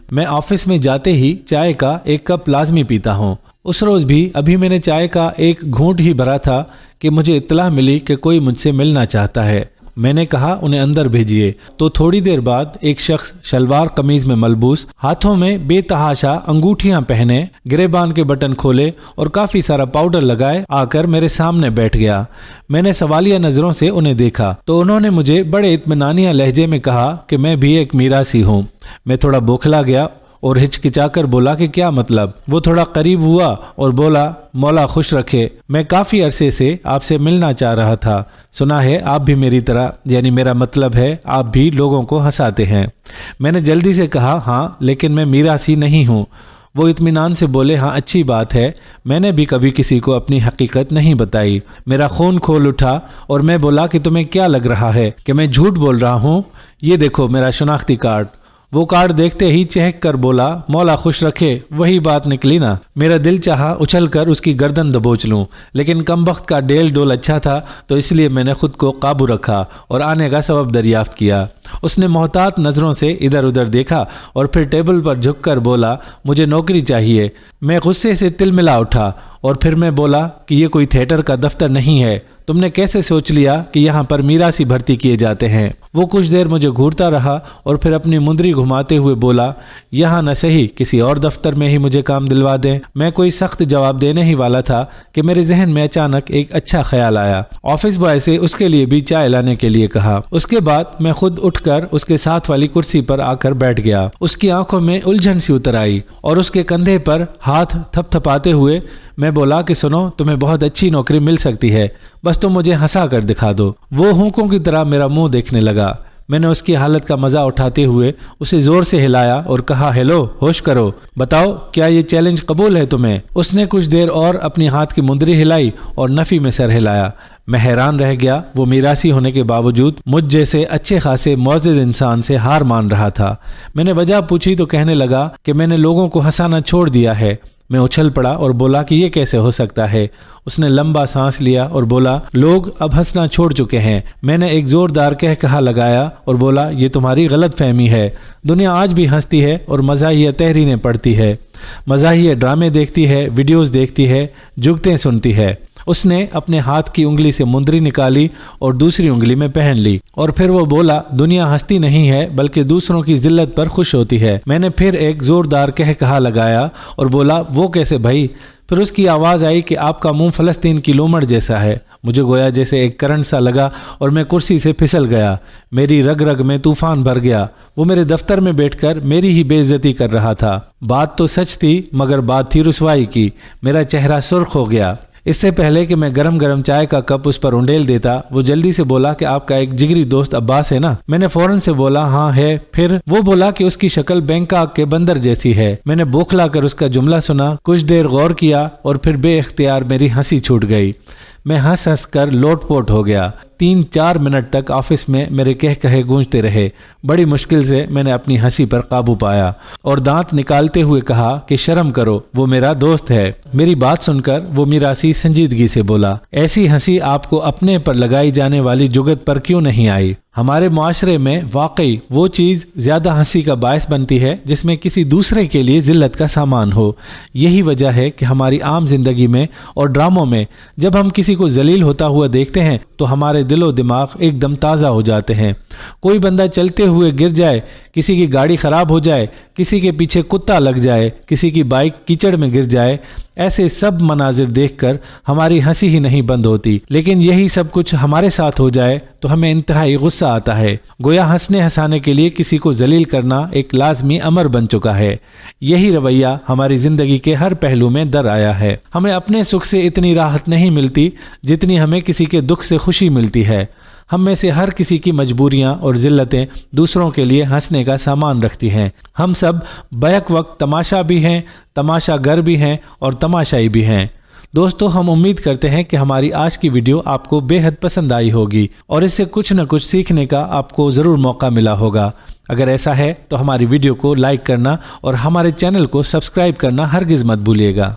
मैं ऑफिस में जाते ही चाय का एक कप लाजमी पीता हूँ। उस रोज भी अभी मैंने चाय का एक घूंट ही भरा था कि मुझे इत्तला मिली कि कोई मुझसे मिलना चाहता है। मैंने कहा उन्हें अंदर भेजिए। तो थोड़ी देर बाद एक शख्स शलवार कमीज में मलबूस, हाथों में बेतहाशा अंगूठियां पहने, गिरेबान के बटन खोले और काफी सारा पाउडर लगाए आकर मेरे सामने बैठ गया। मैंने सवालिया नजरों से उन्हें देखा तो उन्होंने मुझे बड़े इत्मीनानिया लहजे में कहा कि मैं भी एक मीरासी हूँ। मैं थोड़ा बौखला गया और हिचकिचाकर बोला कि क्या मतलब। वो थोड़ा करीब हुआ और बोला, मौला खुश रखे, मैं काफ़ी अरसे से आपसे मिलना चाह रहा था। सुना है आप भी मेरी तरह, यानी मेरा मतलब है आप भी लोगों को हंसाते हैं। मैंने जल्दी से कहा हाँ, लेकिन मैं मीरासी नहीं हूँ। वो इत्मीनान से बोले, हाँ अच्छी बात है, मैंने भी कभी किसी को अपनी हकीकत नहीं बताई। मेरा खून खोल उठा और मैं बोला कि तुम्हें क्या लग रहा है कि मैं झूठ बोल रहा हूँ? ये देखो मेरा शनाख्ती कार्ड। वो कार्ड देखते ही चहक कर बोला, मौला खुश रखे, वही बात निकली ना। मेरा दिल चाहा उछलकर उसकी गर्दन दबोच लूं, लेकिन कमबख्त का डेल डोल अच्छा था तो इसलिए मैंने खुद को काबू रखा और आने का सबब दरियाफ्त किया। उसने मोहतात नज़रों से इधर उधर देखा और फिर टेबल पर झुककर बोला, मुझे नौकरी चाहिए। मैं गुस्से से तिलमिला उठा और फिर मैं बोला कि ये कोई थिएटर का दफ्तर नहीं है, तुमने कैसे सोच लिया कि यहाँ पर मीरासी भर्ती किए जाते हैं? वो कुछ देर मुझे घूरता रहा और फिर अपनी मुंदरी घुमाते हुए बोला, यहाँ न सही किसी और दफ्तर में ही मुझे काम दिलवा दें। मैं कोई सख्त जवाब देने ही वाला था कि मेरे जहन में अचानक एक अच्छा ख्याल आया। ऑफिस बॉय से उसके लिए भी चाय लाने के लिए कहा। उसके बाद मैं खुद उठकर उसके साथ वाली कुर्सी पर आकर बैठ गया। उसकी आंखों में उलझन सी उतर आई और उसके कंधे पर हाथ थपथपाते हुए मैं बोला कि सुनो, तुम्हें बहुत अच्छी नौकरी मिल सकती है, बस तुम मुझे हंसा कर दिखा दो। वो हुंकों की तरह मेरा मुंह देखने लगा। मैंने उसकी हालत का मजा उठाते हुए उसे जोर से हिलाया और कहा, हेलो, होश करो, बताओ क्या ये चैलेंज कबूल है तुम्हें? उसने कुछ देर और अपनी हाथ की मुंदरी हिलाई और नफी में सर हिलाया। मैं हैरान रह गया। वो मीरासी होने के बावजूद मुझ जैसे अच्छे खासे मुअज़्ज़ज़ इंसान से हार मान रहा था। मैंने वजह पूछी तो कहने लगा कि मैंने लोगों को हंसाना छोड़ दिया है। मैं उछल पड़ा और बोला कि ये कैसे हो सकता है? उसने लंबा सांस लिया और बोला, लोग अब हंसना छोड़ चुके हैं। मैंने एक जोरदार कहकहा लगाया और बोला, ये तुम्हारी गलत फहमी है। दुनिया आज भी हंसती है और मज़ाहिया तहरीरें पढ़ती है, मज़ाहिया ड्रामे देखती है, वीडियोस देखती है, जुगतें सुनती है। उसने अपने हाथ की उंगली से मुंदरी निकाली और दूसरी उंगली में पहन ली और फिर वो बोला, दुनिया हंसती नहीं है बल्कि दूसरों की जिल्लत पर खुश होती है। मैंने फिर एक जोरदार कहकहा लगाया और बोला, वो कैसे भाई? फिर उसकी आवाज़ आई कि आपका मुंह फ़लस्तीन की लोमड़ जैसा है। मुझे गोया जैसे एक करंट सा लगा और मैं कुर्सी से फिसल गया। मेरी रग रग में तूफान भर गया। वो मेरे दफ्तर में बैठकर मेरी ही बेइज्जती कर रहा था। बात तो सच थी मगर बात थी रुसवाई की। मेरा चेहरा सुर्ख हो गया। इससे पहले कि मैं गरम गरम चाय का कप उस पर उंडेल देता, वो जल्दी से बोला कि आपका एक जिगरी दोस्त अब्बास है ना? मैंने फौरन से बोला, हाँ है। फिर वो बोला कि उसकी शक्ल बैंकॉक के बंदर जैसी है। मैंने बौखला कर उसका जुमला सुना, कुछ देर गौर किया और फिर बेइख्तियार मेरी हंसी छूट गई। मैं हंस हंस कर लोटपोट हो गया। 3-4 मिनट तक ऑफिस में मेरे कहे गूंजते रहे। बड़ी मुश्किल से मैंने अपनी हंसी पर काबू पाया और दांत निकालते हुए कहा कि शर्म करो, वो मेरा दोस्त है। मेरी बात सुनकर वो मीरासी संजीदगी से बोला, ऐसी हंसी आपको अपने पर लगाई जाने वाली जुगत पर क्यों नहीं आई? हमारे मुआशरे में वाकई वो चीज़ ज़्यादा हंसी का बायस बनती है जिसमें किसी दूसरे के लिए जिल्लत का सामान हो। यही वजह है कि हमारी आम जिंदगी में और ड्रामों में जब हम किसी को जलील होता हुआ देखते हैं तो हमारे दिलो दिमाग एकदम ताज़ा हो जाते हैं। कोई बंदा चलते हुए गिर जाए, किसी की गाड़ी ख़राब हो जाए, किसी के पीछे कुत्ता लग जाए, किसी की बाइक कीचड़ में गिर जाए, ऐसे सब मनाजिर देखकर हमारी हंसी ही नहीं बंद होती। लेकिन यही सब कुछ हमारे साथ हो जाए तो हमें इंतहाई गुस्सा आता है। गोया हंसने हंसाने के लिए किसी को जलील करना एक लाजमी अमर बन चुका है। यही रवैया हमारी जिंदगी के हर पहलू में दर आया है। हमें अपने सुख से इतनी राहत नहीं मिलती जितनी हमें किसी के दुख से खुशी मिलती है। हम में से हर किसी की मजबूरियां और जिल्लतें दूसरों के लिए हंसने का सामान रखती हैं। हम सब बैक वक्त तमाशा भी हैं, तमाशागर भी हैं और तमाशाई भी हैं। दोस्तों, हम उम्मीद करते हैं कि हमारी आज की वीडियो आपको बेहद पसंद आई होगी और इससे कुछ न कुछ सीखने का आपको ज़रूर मौका मिला होगा। अगर ऐसा है तो हमारी वीडियो को लाइक करना और हमारे चैनल को सब्सक्राइब करना हरगिज़ मत भूलिएगा।